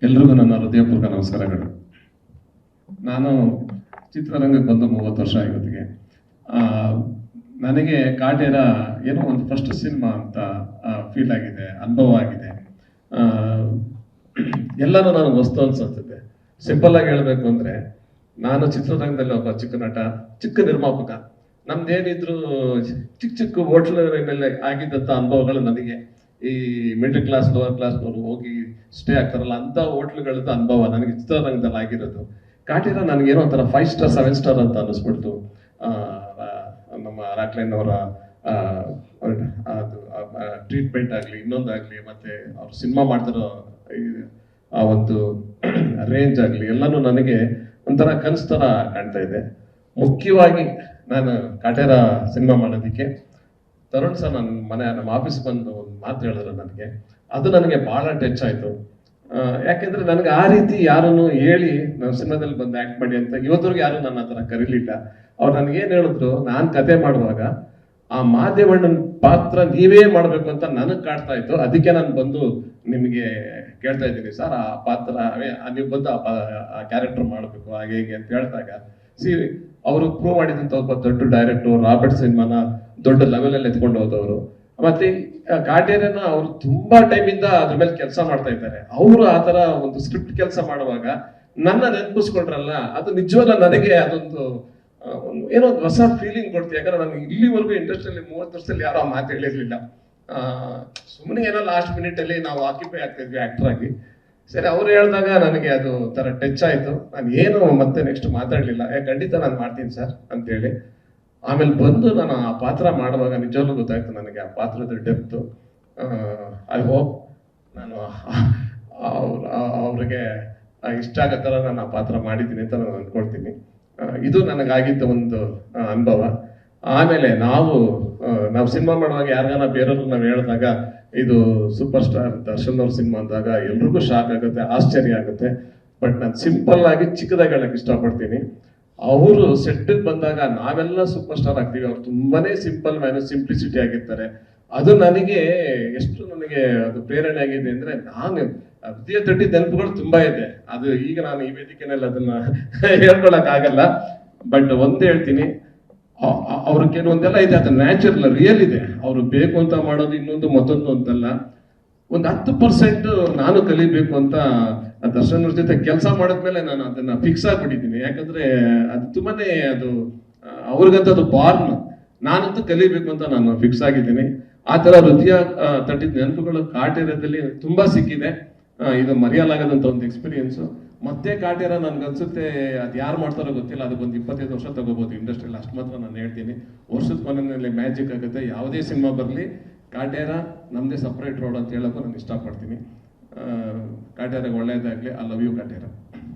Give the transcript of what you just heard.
ಎಲ್ರಿಗೂ ನನ್ನ ಹೃದಯಪೂರ್ವಕ ನಮಸ್ಕಾರಗಳು. ನಾನು ಚಿತ್ರರಂಗಕ್ಕೆ ಬಂದು 30 ವರ್ಷ ಇವತ್ತಿಗೆ. ನನಗೆ ಕಾಟೇರ ಏನೋ ಒಂದು ಫಸ್ಟ್ ಸಿನಿಮಾ ಅಂತ ಫೀಲ್ ಆಗಿದೆ, ಅನುಭವ ಆಗಿದೆ. ಎಲ್ಲನೂ ನನಗೆ ವಸ್ತು ಅನ್ಸುತ್ತೆ. ಸಿಂಪಲ್ ಆಗಿ ಹೇಳಬೇಕು ಅಂದರೆ, ನಾನು ಚಿತ್ರರಂಗದಲ್ಲಿ ಒಬ್ಬ ಚಿಕ್ಕ ನಟ, ಚಿಕ್ಕ ನಿರ್ಮಾಪಕ. ನಮ್ದೇನಿದ್ರು ಚಿಕ್ಕ ಚಿಕ್ಕ ಹೋಟ್ಲಲ್ಲಿ ಆಗಿದ್ದಂಥ ಅನುಭವಗಳು ನನಗೆ ಈ ಮಿಡಲ್ ಕ್ಲಾಸ್ ಲೋವರ್ ಕ್ಲಾಸ್ನವರು ಹೋಗಿ ಸ್ಟೇ ಆಗ್ತಾರಲ್ಲ ಅಂತ ಹೋಟ್ಲುಗಳದ್ದು ಅನುಭವ ನನಗೆ ಚಿತ್ರರಂಗದಲ್ಲಿ ಆಗಿರೋದು. ಕಾಟೇರ ನನಗೇನೋ ಒಂಥರ 5 ಸ್ಟಾರ್ 7 ಸ್ಟಾರ್ ಅಂತ ಅನ್ನಿಸ್ಬಿಡ್ತು. ನಮ್ಮ ರಾಕ್ಲೈನ್ ಅವರ ಅದು ಟ್ರೀಟ್ಮೆಂಟ್ ಆಗಲಿ, ಇನ್ನೊಂದಾಗಲಿ, ಮತ್ತೆ ಅವ್ರು ಸಿನಿಮಾ ಮಾಡ್ತಿರೋ ಆ ಒಂದು ರೇಂಜ್ ಆಗಲಿ, ಎಲ್ಲನೂ ನನಗೆ ಒಂಥರ ಕನಸು ಥರ ಕಾಣ್ತಾ ಇದೆ. ಮುಖ್ಯವಾಗಿ ನಾನು ಕಾಟೇರ ಸಿನಿಮಾ ಮಾಡೋದಕ್ಕೆ ತರುಣ್ ಸರ್ ನಮ್ಮ ಆಫೀಸ್ ಬಂದು ಒಂದು ಮಾತು ಹೇಳಿದ್ರು ನನಗೆ. ಅದು ನನಗೆ ಭಾಳ ಟಚ್ ಆಯಿತು. ಯಾಕೆಂದ್ರೆ ನನಗೆ ಆ ರೀತಿ ಯಾರನ್ನು ಹೇಳಿ ನಾನು ಸಿನಿಮಾದಲ್ಲಿ ಬಂದು ಆ್ಯಕ್ಟ್ ಮಾಡಿ ಅಂತ ಇವತ್ತರೆಗೂ ಯಾರು ನನ್ನ ಹತ್ರ ಕರೀಲಿಲ್ಲ. ಅವ್ರು ನನಗೇನು ಹೇಳಿದ್ರು, ನಾನು ಕತೆ ಮಾಡುವಾಗ ಆ ಮಾದೇವಣ್ಣನ ಪಾತ್ರ ನೀವೇ ಮಾಡಬೇಕು ಅಂತ ನನಗೆ ಕಾಡ್ತಾ ಇತ್ತು. ಅದಕ್ಕೆ ನಾನು ಬಂದು ನಿಮಗೆ ಕೇಳ್ತಾ ಇದ್ದೀನಿ ಸರ್, ಆ ಪಾತ್ರ ನೀವು ಬಂದು ಆ ಕ್ಯಾರೆಕ್ಟರ್ ಮಾಡಬೇಕು ಹಾಗೆ ಹೇಗೆ ಅಂತ ಹೇಳಿದಾಗ, ಅವರು ಪ್ರೂವ್ ಮಾಡಿದಂಥ ಒಬ್ಬ ದೊಡ್ಡ ಡೈರೆಕ್ಟರ್, ರಾಬರ್ಟ್ ಸಿನಿಮಾನ ದೊಡ್ಡ ಲೆವೆಲಲ್ಲಿ ಎತ್ಕೊಂಡು ಹೋದವರು. ಮತ್ತೆ ಕಾಟೇರನ ಅವರು ತುಂಬಾ ಟೈಮಿಂದ ಅದ್ರ ಮೇಲೆ ಕೆಲಸ ಮಾಡ್ತಾ ಇದ್ದಾರೆ. ಅವರು ಆ ತರ ಒಂದು ಸ್ಕ್ರಿಪ್ಟ್ ಕೆಲಸ ಮಾಡುವಾಗ ನನ್ನ ನೆನಪಿಸ್ಕೊಂಡ್ರಲ್ಲ, ಅದು ನಿಜವಲ್ಲ ನನಗೆ ಅದೊಂದು ಏನೋ ಒಂದು ಹೊಸ ಫೀಲಿಂಗ್ ಕೊಡ್ತೀವಿ. ಯಾಕಂದ್ರೆ ನಾನು ಇಲ್ಲಿವರೆಗೂ ಇಂಡಸ್ಟ್ರಿಯಲ್ಲಿ 30 ವರ್ಷದಲ್ಲಿ ಯಾರೋ ಮಾತು ಹೇಳಿರ್ಲಿಲ್ಲ. ಸುಮ್ಮನೆ ಏನೋ ಲಾಸ್ಟ್ ಮಿನಿಟ್ ಅಲ್ಲಿ ನಾವು ಆಕ್ಯುಪೈ ಆಗ್ತಾ ಇದ್ವಿ ಆಕ್ಟರ್ ಆಗಿ. ಸರಿ, ಅವ್ರು ಹೇಳಿದಾಗ ನನಗೆ ಅದು ತರ ಟಚ್ ಆಯ್ತು. ನಾನು ಏನು ಮತ್ತೆ ನೆಕ್ಸ್ಟ್ ಮಾತಾಡ್ಲಿಲ್ಲ. ಖಂಡಿತ ನಾನು ಮಾಡ್ತೀನಿ ಸರ್ ಅಂತೇಳಿ ಆಮೇಲೆ ಬಂದು ನಾನು ಆ ಪಾತ್ರ ಮಾಡುವಾಗ ನಿಜವಾಗ್ಲೂ ಗೊತ್ತಾಯ್ತು ನನಗೆ ಆ ಪಾತ್ರದ ಡೆಪ್ತು. ಐ ಹೋಪ್ ನಾನು ಅವ್ರಿಗೆ ಇಷ್ಟ ಆಗೋ ಥರ ನಾನು ಆ ಪಾತ್ರ ಮಾಡಿದ್ದೀನಿ ಅಂತ ನಾನು ಅಂದ್ಕೊಳ್ತೀನಿ. ಇದು ನನಗಾಗಿದ್ದ ಒಂದು ಅನುಭವ. ಆಮೇಲೆ ನಾವು ಸಿನಿಮಾ ಮಾಡುವಾಗ ಯಾರಿಗಾನ ಬೇರೆಯವ್ರಿಗೆ ನಾವು ಹೇಳಿದಾಗ ಇದು ಸೂಪರ್ ಸ್ಟಾರ್ ದರ್ಶನ್ ಅವ್ರ ಸಿನಿಮಾ ಅಂದಾಗ ಎಲ್ರಿಗೂ ಶಾಕ್ ಆಗುತ್ತೆ, ಆಶ್ಚರ್ಯ ಆಗುತ್ತೆ. ಬಟ್ ನಾನು ಸಿಂಪಲ್ ಆಗಿ ಚಿಕ್ಕದಾಗಿ ಹೇಳಕ್ಕೆ ಇಷ್ಟಪಡ್ತೀನಿ. ಅವರು ಸೆಟ್ಟಿಗೆ ಬಂದಾಗ ನಾವೆಲ್ಲ ಸೂಪರ್ ಸ್ಟಾರ್ ಆಗ್ತೀವಿ, ಅವ್ರು ತುಂಬಾನೇ ಸಿಂಪಲ್ ಮ್ಯಾನ್, ಸಿಂಪ್ಲಿಸಿಟಿ ಆಗಿರ್ತಾರೆ. ಅದು ನನಗೆ ಎಷ್ಟು ಅದು ಪ್ರೇರಣೆ ಆಗಿದೆ ಅಂದ್ರೆ, ನಾನು ಹೃದಯ ತಟ್ಟಿದ ನೆನಪುಗಳು ತುಂಬಾ ಇದೆ. ಅದು ಈಗ ನಾನು ಈ ವೇದಿಕೆನಲ್ಲಿ ಅದನ್ನ ಹೇಳ್ಕೊಳಕ್ ಆಗಲ್ಲ. ಬಟ್ ಒಂದೇ ಹೇಳ್ತೀನಿ, ಅವ್ರ ಕೆಲವೊಂದೆಲ್ಲ ಇದೆ, ಅದು ನ್ಯಾಚುರಲ್, ರಿಯಲ್ ಇದೆ. ಅವರು ಬೇಕು ಅಂತ ಮಾಡೋದು ಇನ್ನೊಂದು ಮತ್ತೊಂದು ಅಂತಲ್ಲ. ಒಂದು 10% ನಾನು ಕಲಿಬೇಕು ಅಂತ ದರ್ಶನ್ ಅವ್ರ ಜೊತೆ ಕೆಲಸ ಮಾಡಿದ್ಮೇಲೆ ನಾನು ಅದನ್ನ ಫಿಕ್ಸ್ ಆಗ್ಬಿಟ್ಟಿದ್ದೀನಿ. ಯಾಕಂದ್ರೆ ಅದು ತುಂಬಾನೇ ಅದು ಅವ್ರಿಗಂತ ಅದು ಬಾರ್ನ್, ನಾನಂತೂ ಕಲಿಬೇಕು ಅಂತ ನಾನು ಫಿಕ್ಸ್ ಆಗಿದ್ದೀನಿ. ಆ ತರ ಹೃದಯ ತಟ್ಟಿದ ನೆನಪುಗಳು ಕಾಟೇರದಲ್ಲಿ ತುಂಬಾ ಸಿಕ್ಕಿದೆ. ಇದು ಮರೆಯಲಾಗದಂತ ಒಂದು ಎಕ್ಸ್ಪೀರಿಯನ್ಸು. ಮತ್ತೆ ಕಾಟೇರ ನನ್ಗನ್ಸುತ್ತೆ ಅದು ಯಾರು ಮಾಡ್ತಾರೋ ಗೊತ್ತಿಲ್ಲ, ಅದಕ್ಕೊಂದು 25 ವರ್ಷ ತಗೋಬಹುದು ಇಂಡಸ್ಟ್ರಿಯಲ್ಲಿ, ಅಷ್ಟು ಮಾತ್ರ ನಾನು ಹೇಳ್ತೀನಿ. ವರ್ಷದ ಕೊನೆಯಲ್ಲಿ ಮ್ಯಾಜಿಕ್ ಆಗುತ್ತೆ. ಯಾವುದೇ ಸಿನಿಮಾ ಬರಲಿ, ಕಾಟೇರ ನಮ್ಮದೇ ಸಪ್ರೇಟ್ ರೋಡ್ ಅಂತ ಹೇಳೋಕ್ಕೂ ನಾನು ಇಷ್ಟಪಡ್ತೀನಿ. ಕಾಟೇರಿಗೆ ಒಳ್ಳೆಯದಾಗಲಿ. I love you Kaatera.